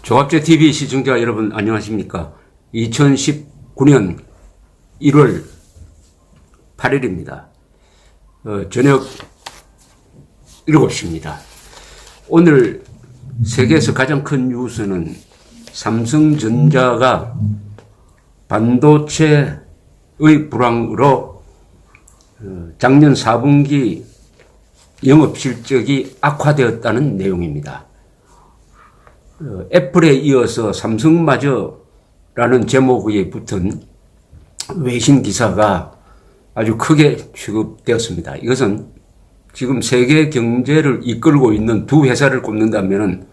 조합제TV 시청자 여러분 안녕하십니까. 2019년 1월 8일입니다. 저녁 7시입니다. 오늘 세계에서 가장 큰 뉴스는 삼성전자가 반도체의 불황으로 작년 4분기 영업실적이 악화되었다는 내용입니다. 애플에 이어서 삼성마저라는 제목에 붙은 외신 기사가 아주 크게 취급되었습니다. 이것은 지금 세계 경제를 이끌고 있는 두 회사를 꼽는다면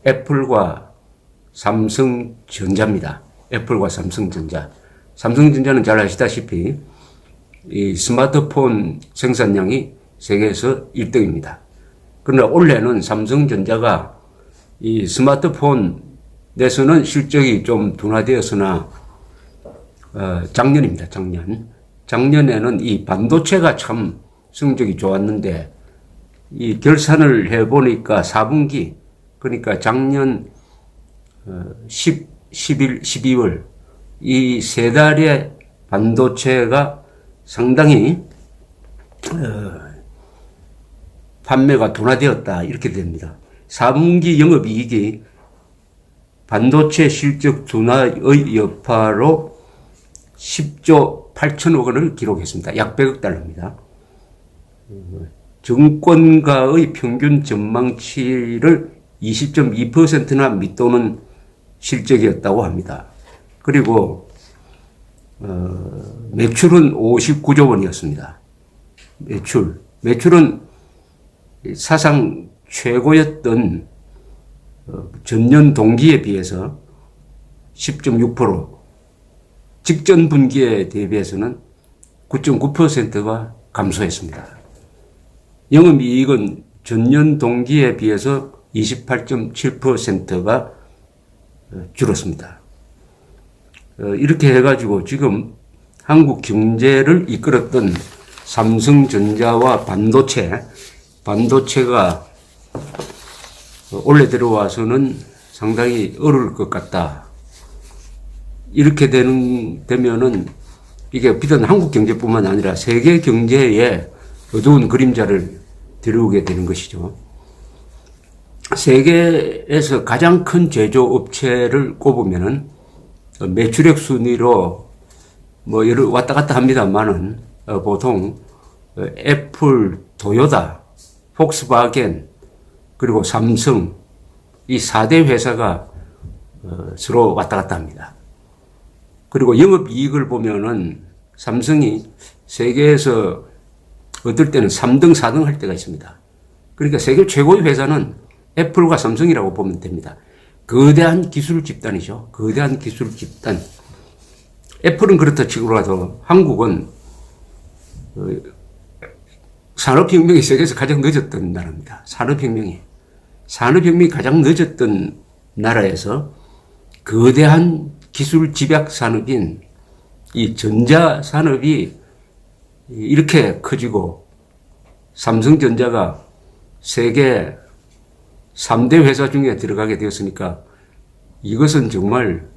애플과 삼성전자입니다. 애플과 삼성전자. 삼성전자는 잘 아시다시피 이 스마트폰 생산량이 세계에서 1등입니다. 그러나 올해는 삼성전자가 이 스마트폰 내에서는 실적이 좀 둔화되었으나 작년입니다. 작년에는 이 반도체가 참 성적이 좋았는데 이 결산을 해보니까 4분기 그러니까 작년 11, 12월 이 세 달의 반도체가 상당히 판매가 둔화되었다 이렇게 됩니다. 4분기 영업이익이 반도체 실적 둔화의 여파로 10조 8천억 원을 기록했습니다. 약 100억 달러입니다. 정권가의 평균 전망치를 20.2%나 밑도는 실적이었다고 합니다. 그리고 매출은 59조 원이었습니다. 매출은 사상 최고였던 전년 동기에 비해서 10.6%, 직전 분기에 대비해서는 9.9%가 감소했습니다. 영업이익은 전년 동기에 비해서 28.7%가 줄었습니다. 이렇게 해가지고 지금 한국 경제를 이끌었던 삼성전자와 반도체가 올해 들어와서는 상당히 어려울 것 같다. 이렇게 되면은 이게 비단 한국 경제뿐만 아니라 세계 경제에 어두운 그림자를 들여오게 되는 것이죠. 세계에서 가장 큰 제조업체를 꼽으면은 매출액 순위로 뭐 여러 왔다 갔다 합니다만은 보통 애플, 토요타, 폭스바겐 그리고 삼성 이 4대 회사가 서로 왔다 갔다 합니다. 그리고 영업이익을 보면은 삼성이 세계에서 어떨 때는 3등, 4등 할 때가 있습니다. 그러니까 세계 최고의 회사는 애플과 삼성이라고 보면 됩니다. 거대한 기술 집단이죠. 거대한 기술 집단. 애플은 그렇다 치고라도 한국은 산업혁명이 세계에서 가장 늦었던 나라입니다. 산업혁명이 가장 늦었던 나라에서 거대한 기술 집약 산업인 이 전자산업이 이렇게 커지고 삼성전자가 세계 3대 회사 중에 들어가게 되었으니까 이것은 정말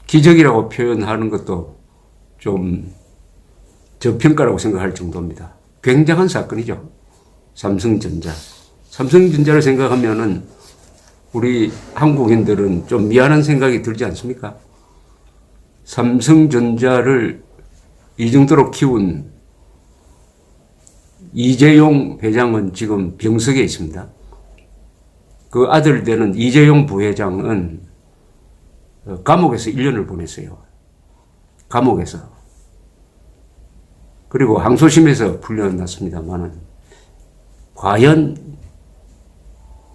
기적이라고 표현하는 것도 좀 저평가라고 생각할 정도입니다. 굉장한 사건이죠. 삼성전자를 생각하면은 우리 한국인들은 좀 미안한 생각이 들지 않습니까? 삼성전자를 이 정도로 키운 이재용 회장은 지금 병석에 있습니다. 그 아들 되는 이재용 부회장은 감옥에서 1년을 보냈어요. 감옥에서. 그리고 항소심에서 풀려났습니다만은 과연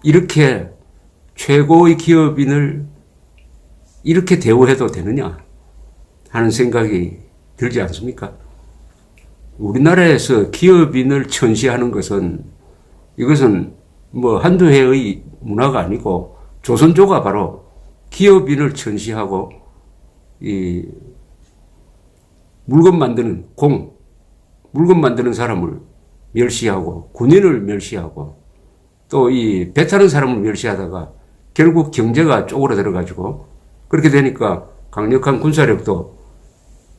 이렇게 최고의 기업인을 이렇게 대우해도 되느냐 하는 생각이 들지 않습니까? 우리나라에서 기업인을 천시하는 것은 이것은 뭐 한두 해의 문화가 아니고 조선조가 바로 기업인을 천시하고 이 물건 만드는 사람을 멸시하고 군인을 멸시하고 또 이 배 타는 사람을 멸시하다가 결국 경제가 쪼그라들어가지고 그렇게 되니까 강력한 군사력도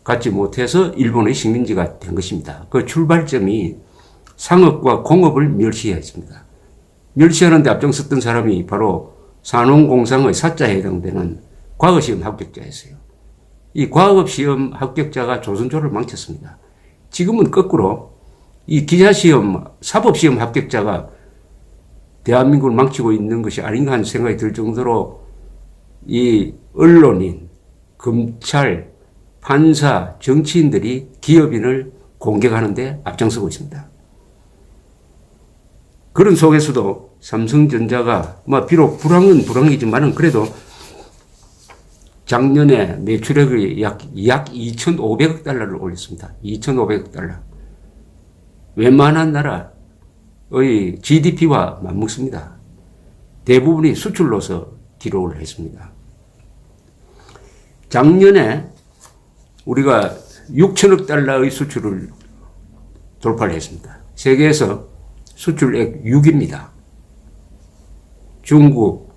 갖지 못해서 일본의 식민지가 된 것입니다. 그 출발점이 상업과 공업을 멸시했습니다. 멸시하는데 앞장섰던 사람이 바로 산업공상의 사자에 해당되는 과거시험 합격자였어요. 이 과학시험 합격자가 조선조를 망쳤습니다. 지금은 거꾸로 이 기자시험, 사법시험 합격자가 대한민국을 망치고 있는 것이 아닌가 하는 생각이 들 정도로 이 언론인, 검찰, 판사, 정치인들이 기업인을 공격하는데 앞장서고 있습니다. 그런 속에서도 삼성전자가 비록 불황은 불황이지만은 그래도 작년에 매출액이 약 2,500억 달러를 올렸습니다. 2,500억 달러. 웬만한 나라의 GDP와 맞먹습니다. 대부분이 수출로서 기록을 했습니다. 작년에 우리가 6천억 달러의 수출을 돌파를 했습니다. 세계에서 수출액 6위입니다. 중국,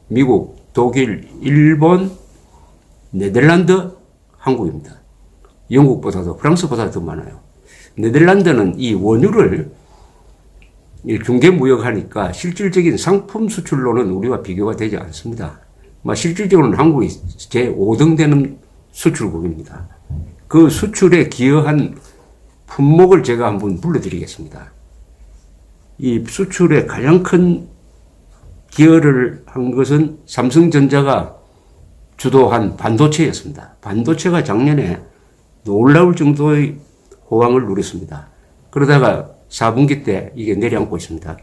미국, 독일, 일본, 네덜란드, 한국입니다. 영국보다도 프랑스보다도 더 많아요. 네덜란드는 이 원유를 중개무역하니까 실질적인 상품 수출로는 우리와 비교가 되지 않습니다. 실질적으로는 한국이 제5등 되는 수출국입니다. 그 수출에 기여한 품목을 제가 한번 불러드리겠습니다. 이 수출에 가장 큰 기여를 한 것은 삼성전자가 주도한 반도체였습니다. 반도체가 작년에 놀라울 정도의 호황을 누렸습니다. 그러다가 4분기 때 이게 내려앉고 있습니다.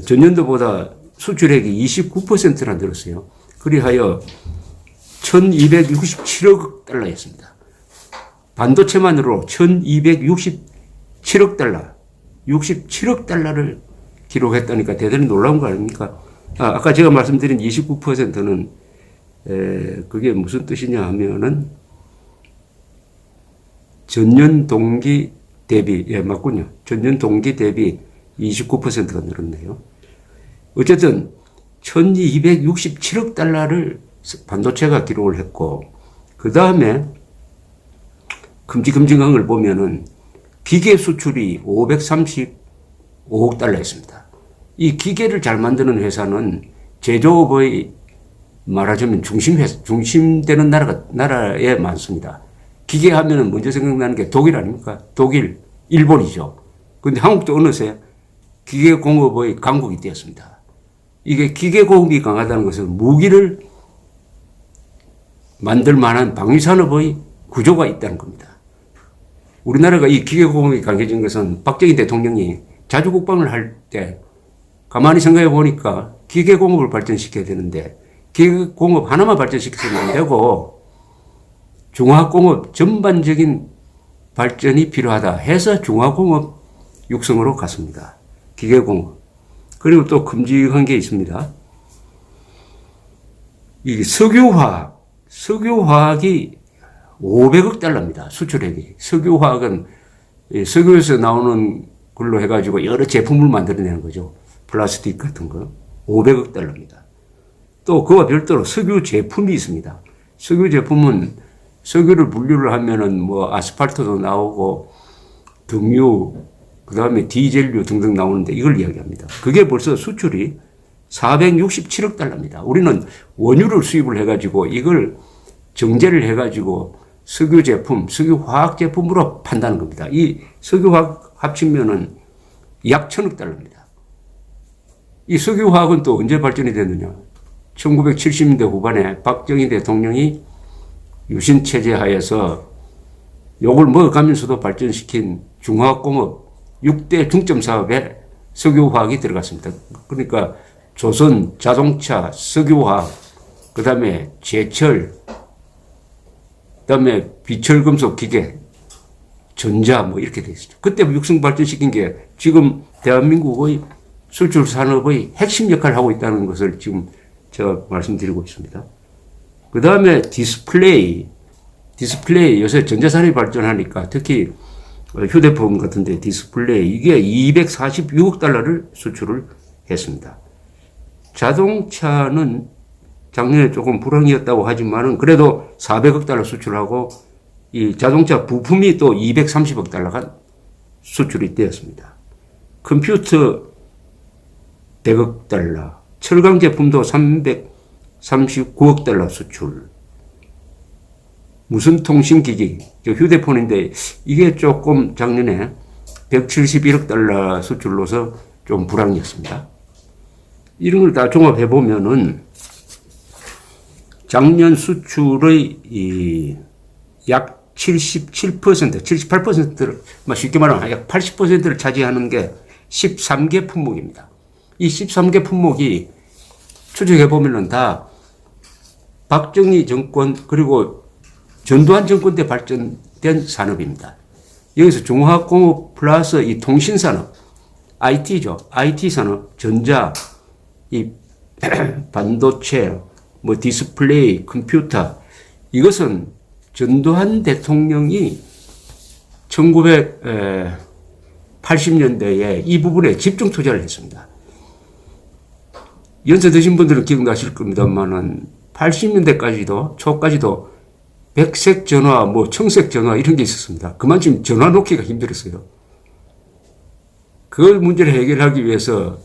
전년도보다 수출액이 29%나 늘었어요. 그리하여 1267억 달러였습니다. 반도체만으로 1267억 달러, 67억 달러를 기록했다니까 대단히 놀라운 거 아닙니까? 아까 제가 말씀드린 29%는 그게 무슨 뜻이냐 하면은 전년 동기 대비, 맞군요. 전년 동기 대비 29%가 늘었네요. 어쨌든 1267억 달러를 반도체가 기록을 했고, 그 다음에 큼직큼직한 걸 보면은 기계 수출이 535억 달러였습니다. 이 기계를 잘 만드는 회사는 제조업의 말하자면 중심되는 나라에 많습니다. 기계 하면은 먼저 생각나는 게 독일 아닙니까? 독일, 일본이죠. 그런데 한국도 어느새 기계 공업의 강국이 되었습니다. 이게 기계 공업이 강하다는 것은 무기를 만들 만한 방위산업의 구조가 있다는 겁니다. 우리나라가 이 기계 공업이 강해진 것은 박정희 대통령이 자주 국방을 할 때 가만히 생각해 보니까 기계 공업을 발전시켜야 되는데 기계 공업 하나만 발전시켜서는 안 되고 중화공업 전반적인 발전이 필요하다 해서 중화공업 육성으로 갔습니다. 기계공업. 그리고 또 큼직한 게 있습니다. 이 석유화학이 500억 달러입니다. 수출액이. 석유화학은 석유에서 나오는 걸로 해가지고 여러 제품을 만들어내는 거죠. 플라스틱 같은 거. 500억 달러입니다. 또 그와 별도로 석유 제품이 있습니다. 석유 제품은 석유를 분류를 하면은 아스팔트도 나오고 등유, 그 다음에 디젤류 등등 나오는데 이걸 이야기합니다. 그게 벌써 수출이 467억 달러입니다. 우리는 원유를 수입을 해가지고 이걸 정제를 해가지고 석유 제품, 석유 화학 제품으로 판다는 겁니다. 이 석유 화학 합치면은 약 1,000억 달러입니다. 이 석유 화학은 또 언제 발전이 됐느냐? 1970년대 후반에 박정희 대통령이 유신 체제 하에서 요걸 먹어가면서도 발전시킨 중화공업 6대 중점 사업에 석유화학이 들어갔습니다. 그러니까 조선 자동차, 석유화학, 그 다음에 제철, 그 다음에 비철금속 기계, 전자 이렇게 돼 있었죠. 그때 육성 발전시킨 게 지금 대한민국의 수출 산업의 핵심 역할을 하고 있다는 것을 지금 제가 말씀드리고 있습니다. 그 다음에 디스플레이 요새 전자산업이 발전하니까 특히 휴대폰 같은데 디스플레이 이게 246억 달러를 수출을 했습니다. 자동차는 작년에 조금 불황이었다고 하지만은 그래도 400억 달러 수출하고 이 자동차 부품이 또 230억 달러가 수출이 되었습니다. 컴퓨터 100억 달러, 철강 제품도 339억 달러 수출. 무슨 통신기기, 휴대폰인데 이게 조금 작년에 171억 달러 수출로서 좀 불황이었습니다. 이런 걸 다 종합해 보면은 작년 수출의 약 77%, 78%를, 쉽게 말하면 약 80%를 차지하는 게 13개 품목입니다. 이 13개 품목이 추적해 보면은 다 박정희 정권 그리고 전두환 정권 때 발전된 산업입니다. 여기서 중화학공업 플러스 이 통신산업, IT죠. IT 산업, 전자, 이 반도체, 디스플레이, 컴퓨터. 이것은 전두환 대통령이 1980년대에 이 부분에 집중 투자를 했습니다. 연세 드신 분들은 기억나실 겁니다만은 80년대까지도, 초까지도 백색 전화, 청색 전화 이런 게 있었습니다. 그만큼 전화 놓기가 힘들었어요. 그 문제를 해결하기 위해서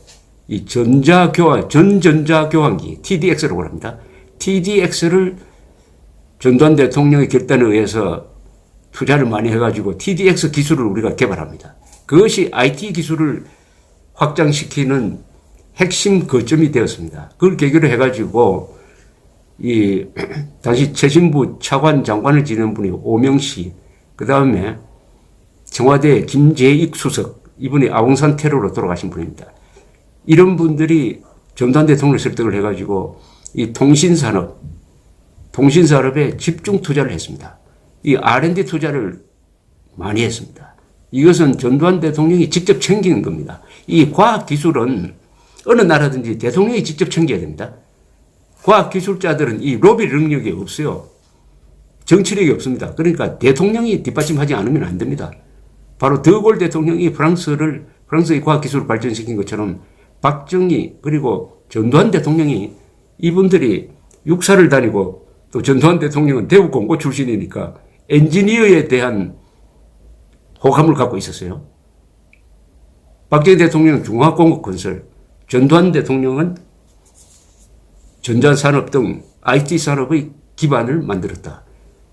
이 전전자교환기, TDX라고 합니다. TDX를 전두환 대통령의 결단에 의해서 투자를 많이 해가지고 TDX 기술을 우리가 개발합니다. 그것이 IT 기술을 확장시키는 핵심 거점이 되었습니다. 그걸 계기로 해가지고 당시 최신부 차관 장관을 지낸 분이 오명씨, 그 다음에 청와대 김재익 수석, 이분이 아웅산 테러로 돌아가신 분입니다. 이런 분들이 전두환 대통령을 설득을 해가지고 이 통신산업에 집중 투자를 했습니다. 이 R&D 투자를 많이 했습니다. 이것은 전두환 대통령이 직접 챙기는 겁니다. 이 과학기술은 어느 나라든지 대통령이 직접 챙겨야 됩니다. 과학기술자들은 이 로비 능력이 없어요. 정치력이 없습니다. 그러니까 대통령이 뒷받침하지 않으면 안 됩니다. 바로 드골 대통령이 프랑스의 과학기술을 발전시킨 것처럼 박정희 그리고 전두환 대통령이 이분들이 육사를 다니고 또 전두환 대통령은 대구 공고 출신이니까 엔지니어에 대한 호감을 갖고 있었어요. 박정희 대통령은 중화공업건설, 전두환 대통령은 전자산업 등 IT 산업의 기반을 만들었다.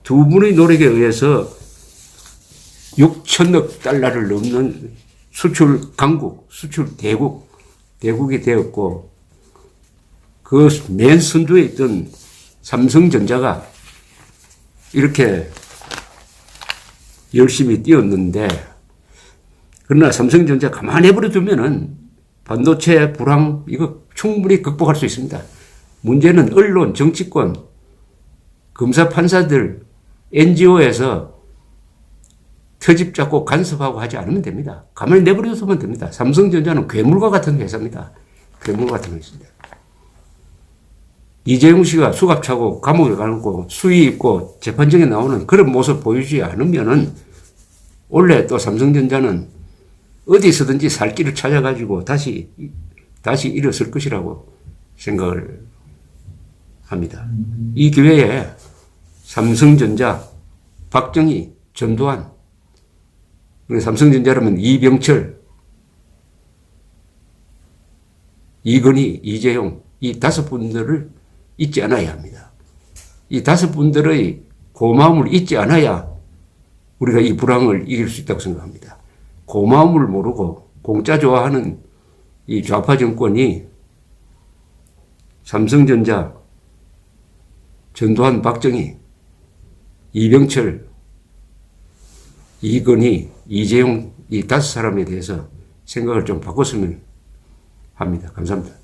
두 분의 노력에 의해서 6천억 달러를 넘는 수출 강국, 수출 대국이 되었고, 그 맨 선두에 있던 삼성전자가 이렇게 열심히 뛰었는데, 그러나 삼성전자 가만히 내버려두면은 반도체 불황, 이거 충분히 극복할 수 있습니다. 문제는 언론, 정치권, 검사, 판사들, NGO에서 터집 잡고 간섭하고 하지 않으면 됩니다. 가만히 내버려두면 됩니다. 삼성전자는 괴물과 같은 회사입니다. 괴물과 같은 회사입니다. 이재용 씨가 수갑 차고 감옥에 가고 수위 있고 재판정에 나오는 그런 모습 보이지 않으면은 원래 또 삼성전자는 어디서든지 살 길을 찾아가지고 다시 일어설 것이라고 생각을 합니다. 이 기회에 삼성전자, 박정희, 전두환, 삼성전자라면 이병철, 이건희, 이재용, 이 5분들을 잊지 않아야 합니다. 이 5분들의 고마움을 잊지 않아야 우리가 이 불황을 이길 수 있다고 생각합니다. 고마움을 모르고 공짜 좋아하는 이 좌파 정권이 삼성전자, 전두환, 박정희, 이병철, 이건희, 이재용 이 5사람에 대해서 생각을 좀 바꿨으면 합니다. 감사합니다.